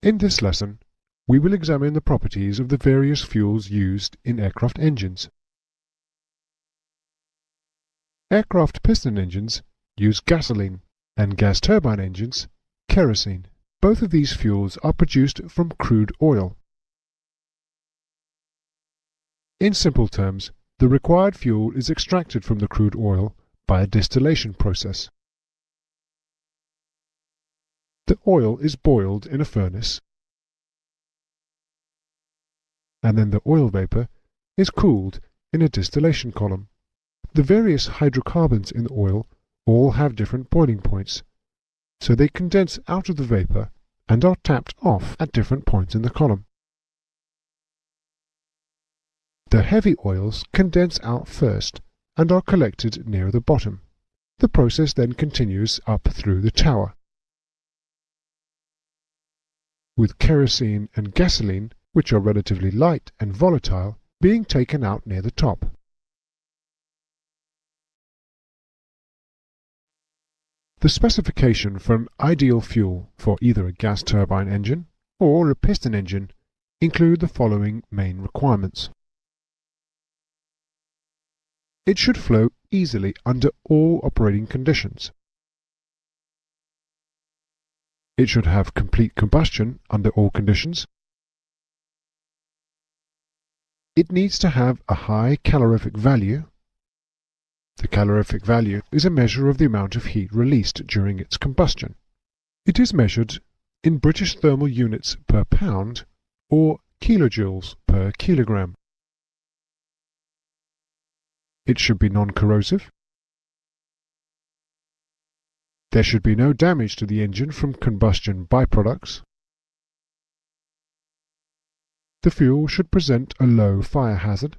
In this lesson, we will examine the properties of the various fuels used in aircraft engines. Aircraft piston engines use gasoline, and gas turbine engines kerosene. Both of these fuels are produced from crude oil. In simple terms, the required fuel is extracted from the crude oil by a distillation process. The oil is boiled in a furnace, and then the oil vapor is cooled in a distillation column. The various hydrocarbons in the oil all have different boiling points, so they condense out of the vapor and are tapped off at different points in the column. The heavy oils condense out first and are collected near the bottom. The process then continues up through the tower, with kerosene and gasoline, which are relatively light and volatile, being taken out near the top. The specification for an ideal fuel for either a gas turbine engine or a piston engine include the following main requirements. It should flow easily under all operating conditions. It should have complete combustion under all conditions. It needs to have a high calorific value. The calorific value is a measure of the amount of heat released during its combustion. It is measured in British thermal units per pound or kilojoules per kilogram. It should be non-corrosive. There should be no damage to the engine from combustion byproducts. The fuel should present a low fire hazard.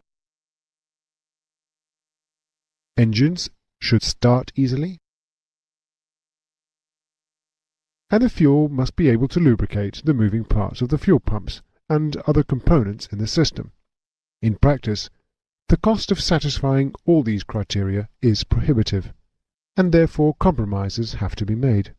Engines should start easily. And the fuel must be able to lubricate the moving parts of the fuel pumps and other components in the system. In practice, the cost of satisfying all these criteria is prohibitive, and therefore compromises have to be made.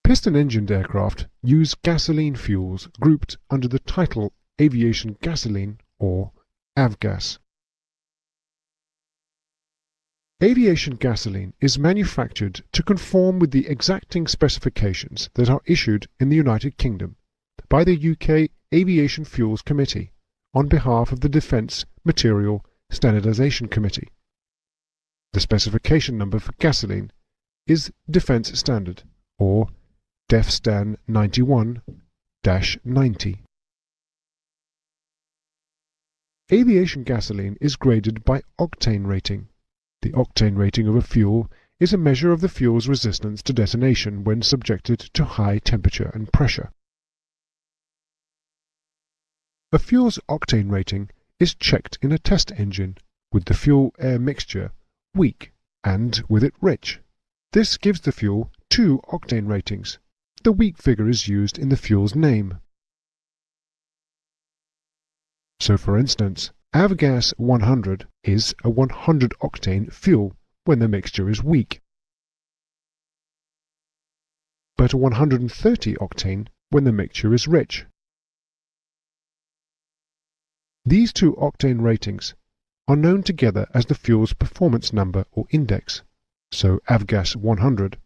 Piston-engined aircraft use gasoline fuels grouped under the title aviation gasoline or avgas. Aviation gasoline is manufactured to conform with the exacting specifications that are issued in the United Kingdom by the UK Aviation Fuels Committee on behalf of the Defence Material Standardisation Committee. The specification number for gasoline is Defence Standard, or DEFSTAN 91-90. Aviation gasoline is graded by octane rating. The octane rating of a fuel is a measure of the fuel's resistance to detonation when subjected to high temperature and pressure. A fuel's octane rating is checked in a test engine with the fuel-air mixture weak and with it rich. This gives the fuel 2 octane ratings. The weak figure is used in the fuel's name. So, for instance, Avgas 100 is a 100-octane fuel when the mixture is weak, but a 130-octane when the mixture is rich. These 2 octane ratings are known together as the fuel's performance number or index, so Avgas 100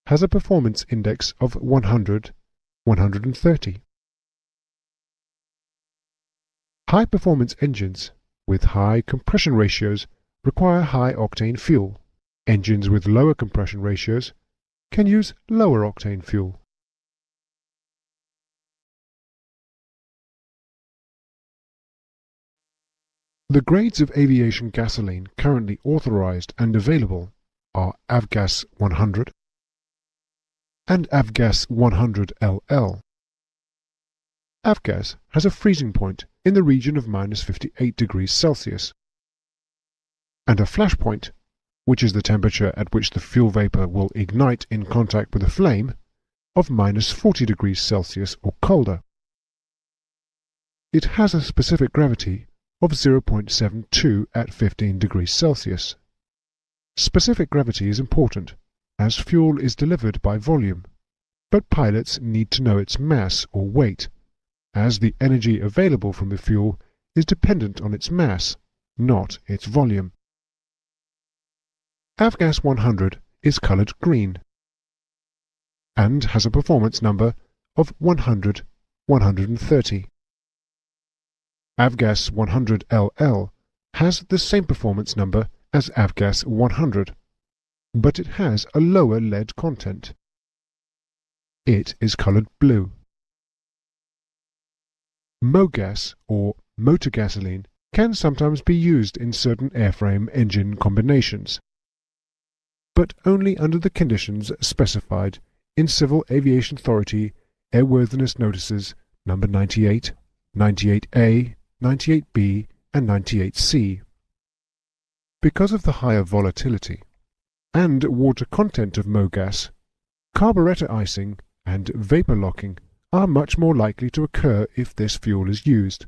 has a performance index of 100-130. High-performance engines with high compression ratios require high-octane fuel. Engines with lower compression ratios can use lower-octane fuel. The grades of aviation gasoline currently authorized and available are Avgas 100 and Avgas 100LL. Avgas has a freezing point in the region of -58 degrees Celsius, and a flash point, which is the temperature at which the fuel vapor will ignite in contact with a flame, of -40 degrees Celsius or colder. It has a specific gravity of 0.72 at 15 degrees Celsius. Specific gravity is important, as fuel is delivered by volume, but pilots need to know its mass or weight, as the energy available from the fuel is dependent on its mass, not its volume. Avgas 100 is coloured green and has a performance number of 100-130. Avgas 100LL has the same performance number as Avgas 100, but it has a lower lead content. It is coloured blue. MoGas, or motor gasoline, can sometimes be used in certain airframe engine combinations, but only under the conditions specified in Civil Aviation Authority Airworthiness Notices number 98, 98A, 98B and 98C. Because of the higher volatility and water content of MoGas, carburetor icing and vapor locking are much more likely to occur if this fuel is used.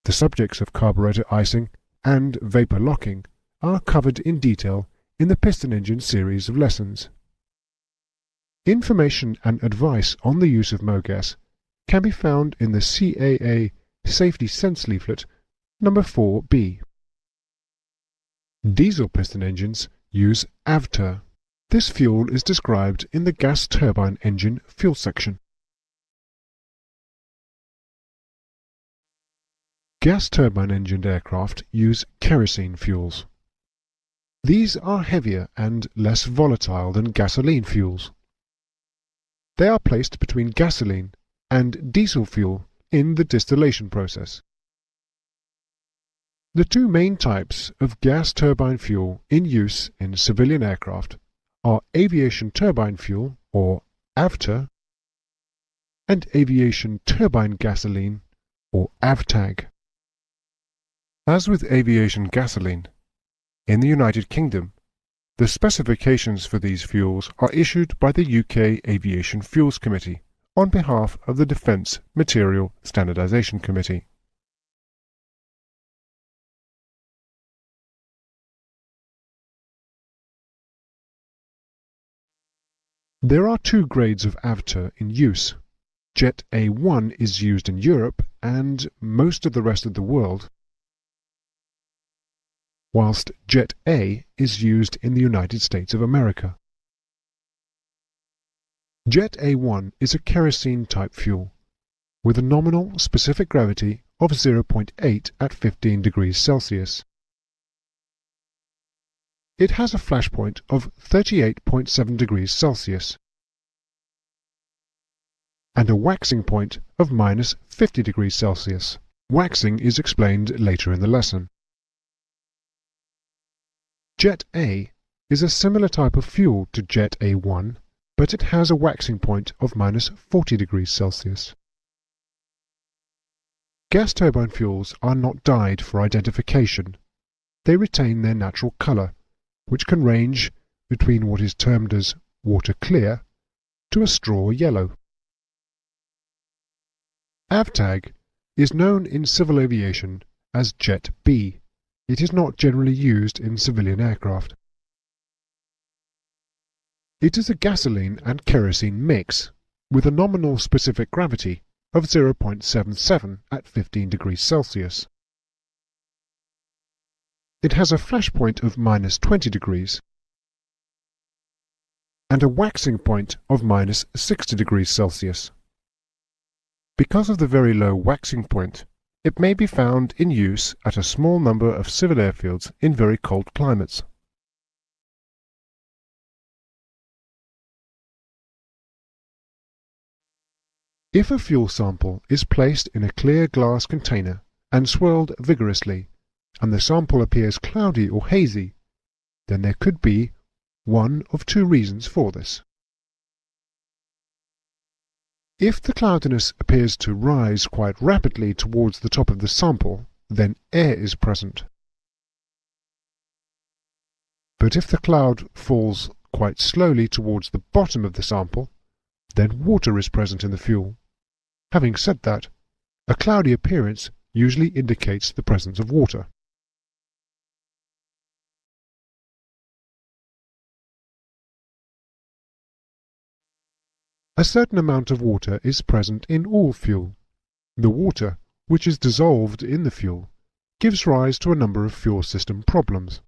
The subjects of carburetor icing and vapor locking are covered in detail in the piston engine series of lessons. Information and advice on the use of MoGas can be found in the CAA Safety Sense Leaflet number 4B. Diesel piston engines use AVTER. This fuel is described in the gas turbine engine fuel section. Gas turbine engined aircraft use kerosene fuels. These are heavier and less volatile than gasoline fuels. They are placed between gasoline and diesel fuel in the distillation process. The two main types of gas turbine fuel in use in civilian aircraft are aviation turbine fuel, or AVTER, and aviation turbine gasoline, or AVTAG. As with aviation gasoline, in the United Kingdom, the specifications for these fuels are issued by the UK Aviation Fuels Committee on behalf of the Defence Material Standardisation Committee. There are two grades of AVTER in use. Jet A1 is used in Europe and most of the rest of the world, whilst Jet A is used in the United States of America. Jet A1 is a kerosene-type fuel, with a nominal specific gravity of 0.8 at 15 degrees Celsius. It has a flash point of 38.7 degrees Celsius and a waxing point of minus 50 degrees Celsius. Waxing is explained later in the lesson. Jet A is a similar type of fuel to Jet A1, but it has a waxing point of minus 40 degrees Celsius. Gas turbine fuels are not dyed for identification. They retain their natural colour, which can range between what is termed as water clear to a straw yellow. AVTAG is known in civil aviation as Jet B. It is not generally used in civilian aircraft. It is a gasoline and kerosene mix with a nominal specific gravity of 0.77 at 15 degrees Celsius. It has a flash point of minus 20 degrees and a waxing point of minus 60 degrees Celsius. Because of the very low waxing point, it may be found in use at a small number of civil airfields in very cold climates. If a fuel sample is placed in a clear glass container and swirled vigorously, and the sample appears cloudy or hazy, then there could be one of two reasons for this. If the cloudiness appears to rise quite rapidly towards the top of the sample, then air is present. But if the cloud falls quite slowly towards the bottom of the sample, then water is present in the fuel. Having said that, a cloudy appearance usually indicates the presence of water. A certain amount of water is present in all fuel. The water, which is dissolved in the fuel, gives rise to a number of fuel system problems.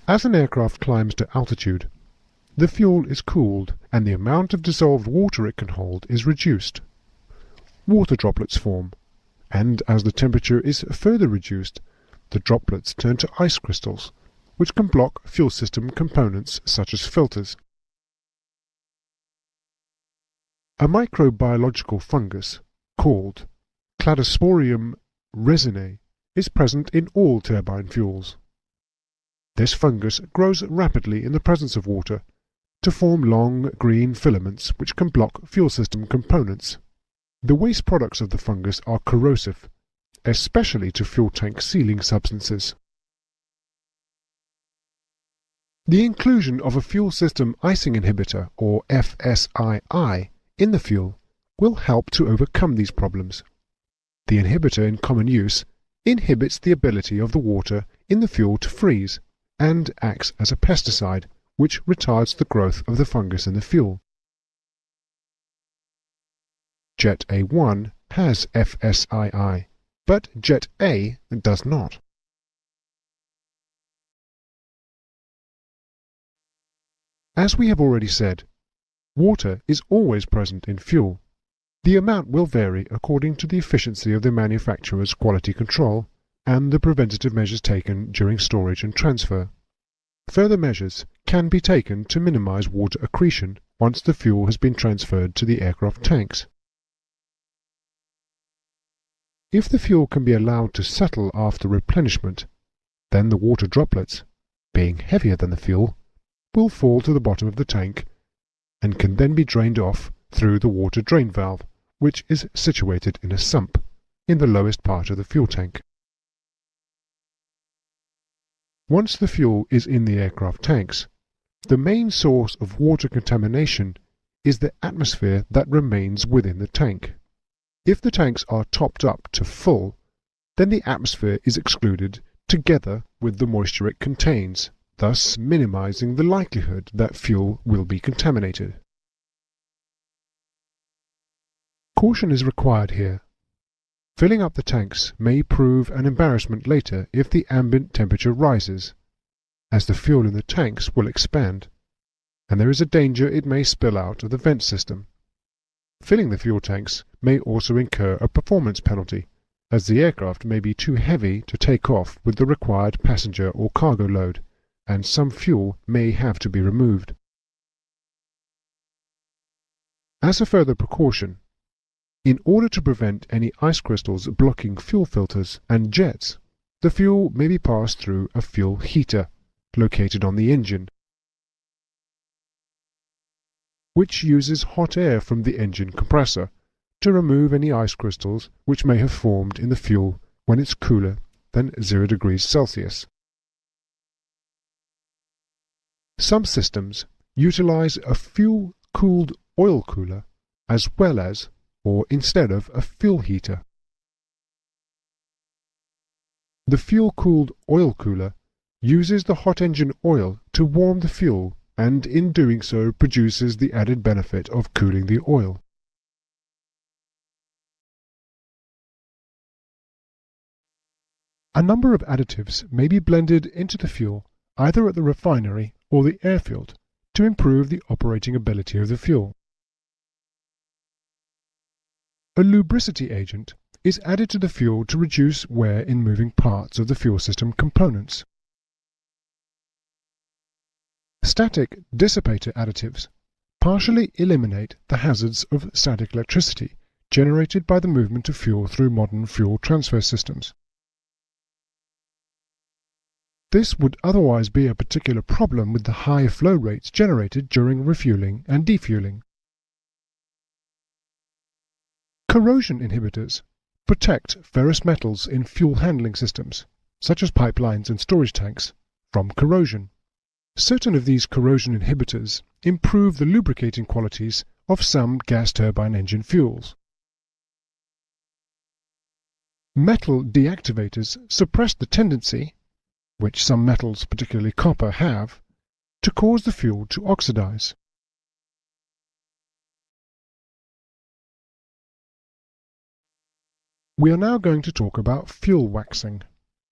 As an aircraft climbs to altitude, the fuel is cooled and the amount of dissolved water it can hold is reduced. Water droplets form, and as the temperature is further reduced, the droplets turn to ice crystals, which can block fuel system components such as filters. A microbiological fungus, called Cladosporium resinae, is present in all turbine fuels. This fungus grows rapidly in the presence of water to form long green filaments which can block fuel system components. The waste products of the fungus are corrosive, especially to fuel tank sealing substances. The inclusion of a fuel system icing inhibitor, or FSII, in the fuel will help to overcome these problems. The inhibitor in common use inhibits the ability of the water in the fuel to freeze and acts as a pesticide which retards the growth of the fungus in the fuel. Jet A1 has FSII, but Jet A does not. As we have already said, water is always present in fuel. The amount will vary according to the efficiency of the manufacturer's quality control and the preventative measures taken during storage and transfer. Further measures can be taken to minimize water accretion once the fuel has been transferred to the aircraft tanks. If the fuel can be allowed to settle after replenishment, then the water droplets, being heavier than the fuel, will fall to the bottom of the tank and can then be drained off through the water drain valve, which is situated in a sump in the lowest part of the fuel tank. Once the fuel is in the aircraft tanks, the main source of water contamination is the atmosphere that remains within the tank. If the tanks are topped up to full, then the atmosphere is excluded together with the moisture it contains, thus minimizing the likelihood that fuel will be contaminated. Caution is required here. Filling up the tanks may prove an embarrassment later if the ambient temperature rises, as the fuel in the tanks will expand, and there is a danger it may spill out of the vent system. Filling the fuel tanks may also incur a performance penalty, as the aircraft may be too heavy to take off with the required passenger or cargo load, and some fuel may have to be removed. As a further precaution, in order to prevent any ice crystals blocking fuel filters and jets, the fuel may be passed through a fuel heater located on the engine, which uses hot air from the engine compressor to remove any ice crystals which may have formed in the fuel when it's cooler than 0 degrees Celsius. Some systems utilize a fuel-cooled oil cooler as well as or instead of a fuel heater. The fuel-cooled oil cooler uses the hot engine oil to warm the fuel and in doing so produces the added benefit of cooling the oil. A number of additives may be blended into the fuel either at the refinery or the airfield to improve the operating ability of the fuel. A lubricity agent is added to the fuel to reduce wear in moving parts of the fuel system components. Static dissipator additives partially eliminate the hazards of static electricity generated by the movement of fuel through modern fuel transfer systems. This would otherwise be a particular problem with the high flow rates generated during refueling and defueling. Corrosion inhibitors protect ferrous metals in fuel handling systems, such as pipelines and storage tanks, from corrosion. Certain of these corrosion inhibitors improve the lubricating qualities of some gas turbine engine fuels. Metal deactivators suppress the tendency, which some metals, particularly copper, have, to cause the fuel to oxidize. We are now going to talk about fuel waxing.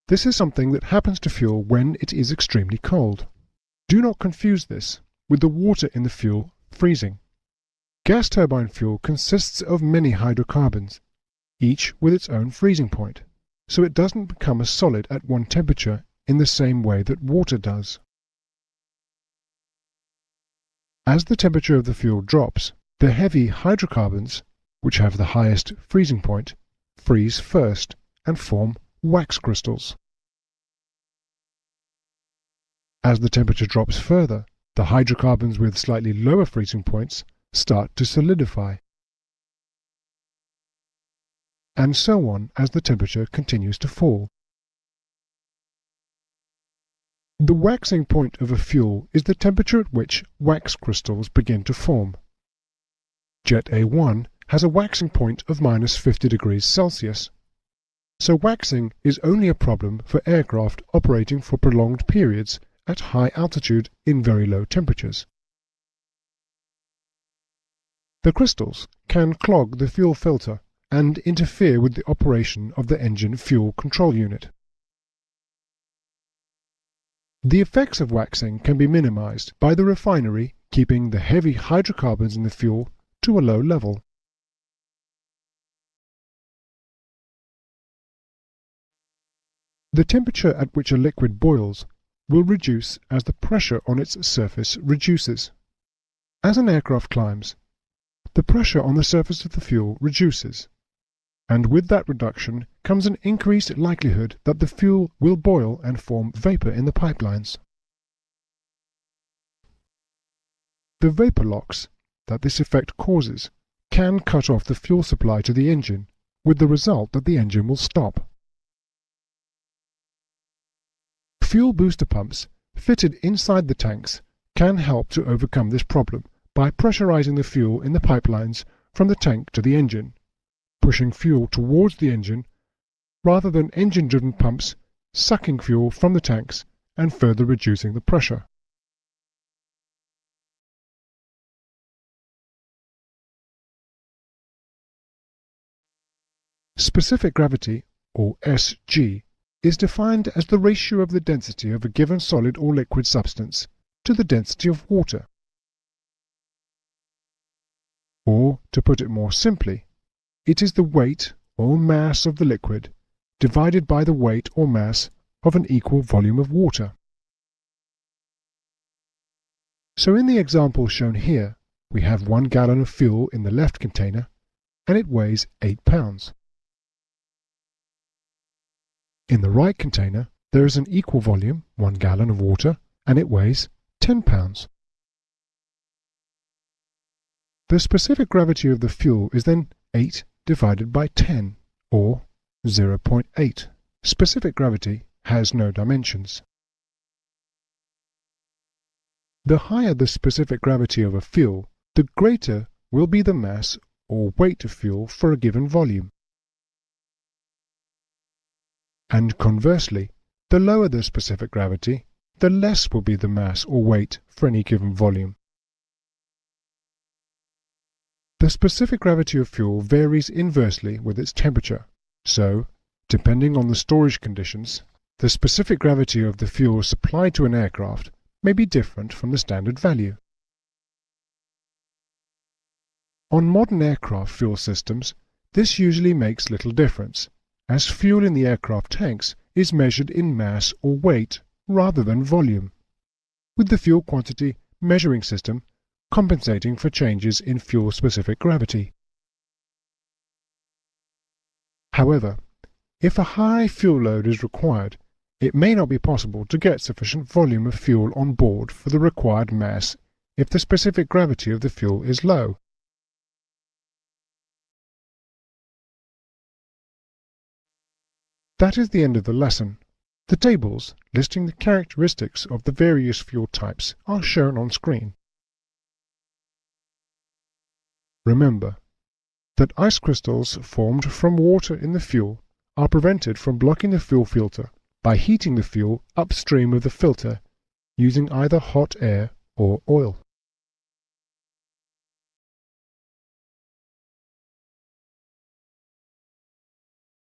This is something that happens to fuel when it is extremely cold. Do not confuse this with the water in the fuel freezing. Gas turbine fuel consists of many hydrocarbons, each with its own freezing point, so it doesn't become a solid at one temperature in the same way that water does. As the temperature of the fuel drops, the heavy hydrocarbons, which have the highest freezing point, freeze first and form wax crystals. As the temperature drops further, the hydrocarbons with slightly lower freezing points start to solidify, and so on as the temperature continues to fall. The waxing point of a fuel is the temperature at which wax crystals begin to form. Jet A1 has a waxing point of -50 degrees Celsius, so waxing is only a problem for aircraft operating for prolonged periods at high altitude in very low temperatures. The crystals can clog the fuel filter and interfere with the operation of the engine fuel control unit. The effects of waxing can be minimized by the refinery keeping the heavy hydrocarbons in the fuel to a low level. The temperature at which a liquid boils will reduce as the pressure on its surface reduces. As an aircraft climbs, the pressure on the surface of the fuel reduces, and with that reduction comes an increased likelihood that the fuel will boil and form vapor in the pipelines. The vapor locks that this effect causes can cut off the fuel supply to the engine, with the result that the engine will stop. Fuel booster pumps fitted inside the tanks can help to overcome this problem by pressurizing the fuel in the pipelines from the tank to the engine, pushing fuel towards the engine rather than engine-driven pumps sucking fuel from the tanks and further reducing the pressure. Specific gravity, or SG, is defined as the ratio of the density of a given solid or liquid substance to the density of water. Or, to put it more simply, it is the weight or mass of the liquid divided by the weight or mass of an equal volume of water. So in the example shown here, we have 1 gallon of fuel in the left container, and it weighs 8 pounds. In the right container, there is an equal volume, 1 gallon of water, and it weighs 10 pounds. The specific gravity of the fuel is then 8 divided by 10, or 0.8. Specific gravity has no dimensions. The higher the specific gravity of a fuel, the greater will be the mass or weight of fuel for a given volume. And conversely, the lower the specific gravity, the less will be the mass or weight for any given volume. The specific gravity of fuel varies inversely with its temperature, so, depending on the storage conditions, the specific gravity of the fuel supplied to an aircraft may be different from the standard value. On modern aircraft fuel systems, this usually makes little difference, as fuel in the aircraft tanks is measured in mass or weight rather than volume, with the fuel quantity measuring system compensating for changes in fuel-specific gravity. However, if a high fuel load is required, it may not be possible to get sufficient volume of fuel on board for the required mass if the specific gravity of the fuel is low. That is the end of the lesson. The tables listing the characteristics of the various fuel types are shown on screen. Remember that ice crystals formed from water in the fuel are prevented from blocking the fuel filter by heating the fuel upstream of the filter using either hot air or oil.